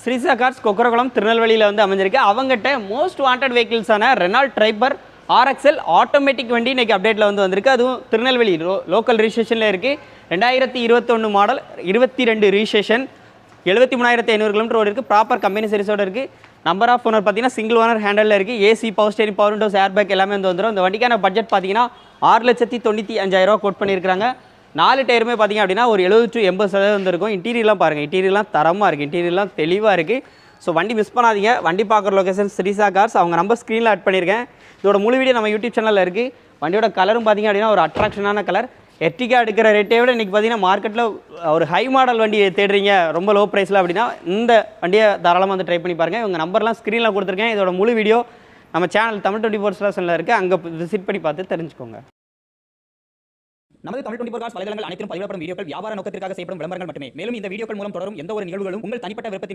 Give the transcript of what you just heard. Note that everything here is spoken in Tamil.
ஸ்ரீசா கார்ஸ் கொக்கரகுளம் திருநெல்வேலியில் வந்து அமைஞ்சிருக்கு. அவங்ககிட்ட மோஸ்ட் வாண்டட் வெஹிக்கிள்ஸான ரெனால்ட் ட்ரைபர் ஆர்எக்ஸ்எல் ஆட்டோமேட்டிக் வண்டி இன்றைக்கி அப்டேட்டில் வந்து வந்திருக்கு. அதுவும் திருநெல்வேலி லோக்கல் ரிஜிஸ்ட்ரேஷனில் இருக்குது. 2021 மாடல், 22 ரிஜிஸ்ட்ரேஷன், 73,500 கிலோமீட்டர் ஓடி இருக்குது. ப்ராப்பர் கம்பெனி சர்வீஸோடு இருக்குது. நம்பர் ஆஃப் ஓனர் பார்த்தீங்கன்னா சிங்கிள் ஓனர் ஹேண்டலில் இருக்குது. AC, power steering, power Windows, air bag எல்லாமே வந்து வந்துடும். இந்த வண்டிக்கான பட்ஜெட் பார்த்தீங்கன்னா 6,95,000 கோட் பண்ணியிருக்காங்க. 4 டயருமே பார்த்தீங்க அப்படின்னா ஒரு 70 to 80% வந்துருக்கும். இன்டீரியர்லாம் பாருங்கள், இன்டீரியர்லாம் தரமாக இருக்குது, இன்டீரியர்லாம் தெளிவாக இருக்குது. ஸோ வண்டி மிஸ் பண்ணாதீங்க. வண்டி பார்க்குற லொக்கேஷன் ஸ்ரீசா கார்ஸ். அவங்க நம்பர் ஸ்க்ரீனில் ஆட் பண்ணியிருக்கேன். இதோட முழு வீடியோ நம்ம யூடியூப் சேனலில் இருக்குது. வண்டியோட கலரும் பார்த்தீங்க அப்படின்னா ஒரு அட்ராக்ஷனான கலர். எர்டிகா எடுக்கிற ரேட்டை விட இன்றைக்கி பார்த்தீங்கன்னா மார்க்கெட்டில் ஒரு ஹை மாடல் வண்டி தேடுறீங்க ரொம்ப லோ ப்ரைஸில் அப்படின்னா இந்த வண்டியை தாராளமாக வந்து ட்ரை பண்ணி பாருங்கள். இவங்க நம்பர்லாம் ஸ்க்ரீனில் கொடுத்துருக்கேன். இதோட முழு வீடியோ நம்ம சேனல் தமிழ் 24 ஸ்டேஷனில் இருக்குது. அங்கே விசிட் பண்ணி பார்த்து தெரிஞ்சுக்கோங்க. நமது தமிழ் 24 கார்ஸ் வலைதளங்கள் அனைத்தும் பதிவிடப்படும் வீடியோக்கள் வியாபார நோக்கத்திற்காக செய்யப்படும் விளம்பரங்கள் மட்டுமே. மேலும் இந்த வீடியோக்கள் மூலம் தொடரும் எந்த ஒரு நிகழ்வுகளும் உங்கள் தனிப்பட்ட விருப்பத்தின்